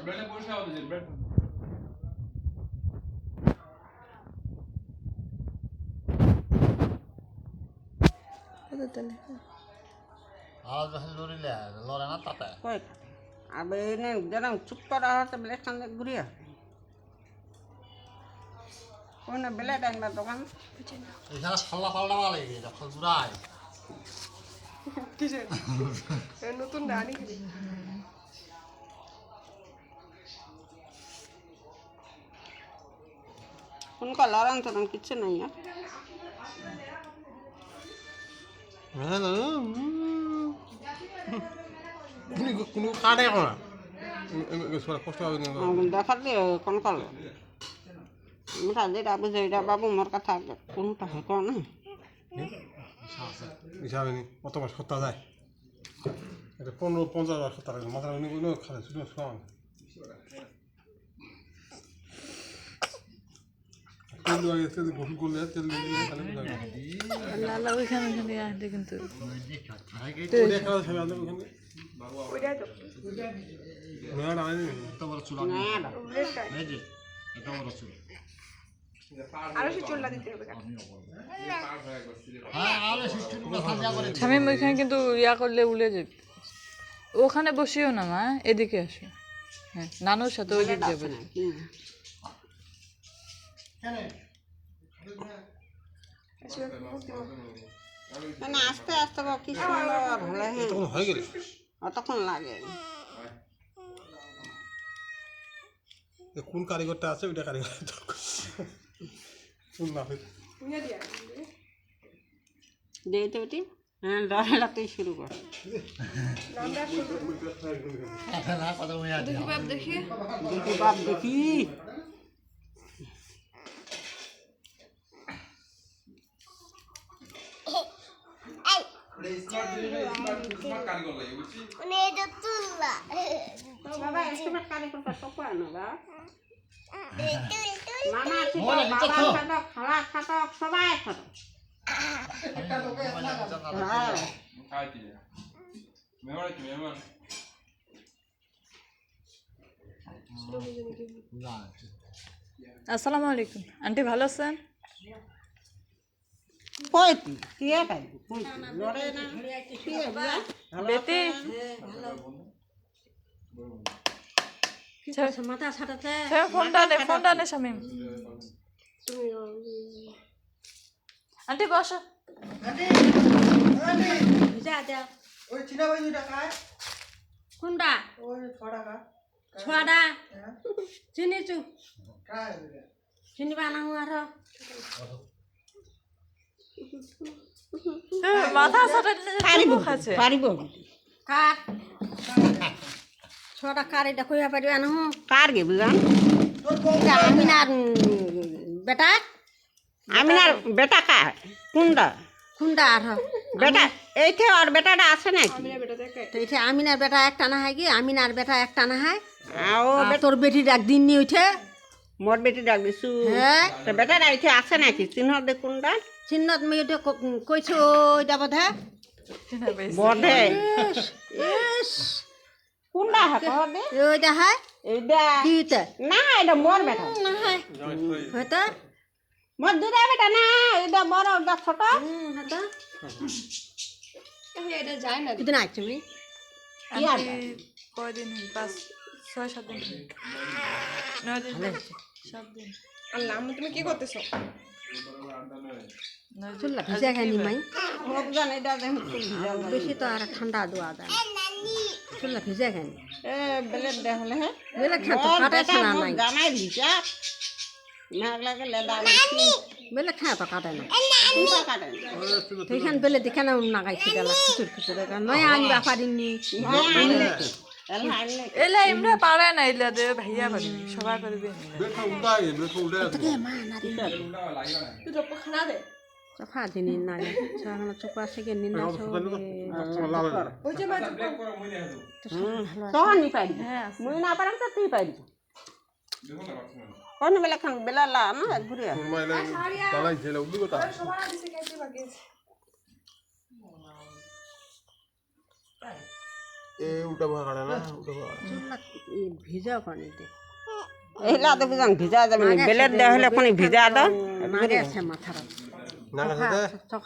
अब इन्हें जरा चुप तो रहा तो ब्लेड संग घुरिया कौन ब्लेड आइन बात दुकान এখানে ফাল্লা ফাল্লা वाले ये जब फलजुराय কিসের নতুন রানী उनका लड़न तो किच्छ नहीं है কোনো কাটে কোনা কষ্ট হবে না देखा दे कौन कर मेरा जेटा बुझे जेटा बाबू मोर कथा कोनटा है कौन হিসাবে নি কত মাস সত্তা যায় এটা 15-50 সত্তা লাগে মাথা উনি কোনো খালে শুনে শোন তেল দিয়ে তেল গোল করলে তেল দিয়ে খালে আল্লাহ ওইখানে আসলে কিন্তু দেখা যাবে আমাদের ওখানে ওইটা তো না না ना এই যে এটা বড় চুল আরো সে চুলটা দিতে হবে হ্যাঁ আলে সিস্টেমটা সাজা করে শামিম ওইখানে কিন্তু ইয়া করলে উলে যাবে ওখানে বসিও না মা এদিকে আসো হ্যাঁ নানুর সাথে ওই দিক যাবে ना आस्ते आस्ते बाबू की सुंदर हले हैं তখন হয়ে গেল অতক্ষণ লাগে কোন কারিগরটা আছে ওইটা কারিগর শুন না ফির নিয়ে দিয়া दे तो बेटी हां डरला तो शुरू कर নামটা শুনতে না কথা মনে আছে দেখি বাপ দেখি देखी बाप देखी बाबा इसमें कारीगर का तो कोई ना बा मामा की तो बाबा खातो खला खातो सबाय खातो हां আসসালামু আলাইকুম আন্টি ভালো আছেন कोई किया कर कोई लड़े ना किया बा বেটি माथा छाटाते ফোনটা নে শামিম আন্টি বসো जा जा ওই চিনা ভাই 2 টাকা कुंडा ওই 6 টাকা छुआड़ा चिनी चु কায় चिनी बाना हुआ था মাথা সাটা খাচ্ছে পারিব কাট ছটা কার এটা কইয়া পারিবা না কার গে বুঝান এটা আমিনার বেটা আমিনার বেটা কার কুন্ডা কুন্ডা আর বেটা এইতে আর বেটাটা আছে নাকি আমিনা বেটা দেখে তো এইতে আমিনার বেটা একটা না হয় কি আমিনার বেটা একটা না হয় ও তোর বেটি ডাক দিন নি উঠে মোর বেটি ডাক দিছু হ্যাঁ তো বেটাটা এইতে আছে নাকি চিহ্ন দে কুন্ডা চিহ্নত মই এটা কইছো ওইটা বোধা বধে ইস কুন্ডা হা কবে ওইটা হয় এইটা কিটা না এটা মোর বেটা না হয় হয়তো মোর দুটা বেটা না এটা বড় ওটা ছোট হয়তো এটা যায় না কিদিন আইছ তুমি আন্টি কয়দিন 5-6-7 দিন 9 দিন 7 দিন আল্লাহ তুমি কি করতেছো চুল্লা ভিজা খানি মাই মোক জান এটা দেখুন ভিজা বেশি তো আর ঠান্ডা দোয়া যায় চুল্লা ভিজা খানি এ বেলে দেখলে হে বেলে খাতো কাটে না নাই জামাই ভিজা না লাগে লেদা বেলে খাতো কাটে না কুটা কাটে সেইখান বেলে দেখে না নাগাইছি গেলা খুচুর খুচুর নয় আনবা পারিনি এলা এমরা পারে না এলা দে ভাইয়া পারিনি সবাই করবে বেটা উল্টাই মা নারী তুই তো খানা দে চফা দিনি নারী সারা চোপা থেকে নিনা ওই যে মা তো নি পারি মুই না পারাম তো তুই পারি কোন বেলা খান বেলা লা না ঘুরে তালাই ছেলে উল্লি কথা সবার দিছে কেটে বাকি এ উল্টা ভাগ কাটে না উল্টা ভাগ ভিজা পানিতে এগুলা তো বুঝান ভিজা যাবে না বেলের দেওয়া হলে ওখানে ভিজা দাও মাগে আছে মাথার না না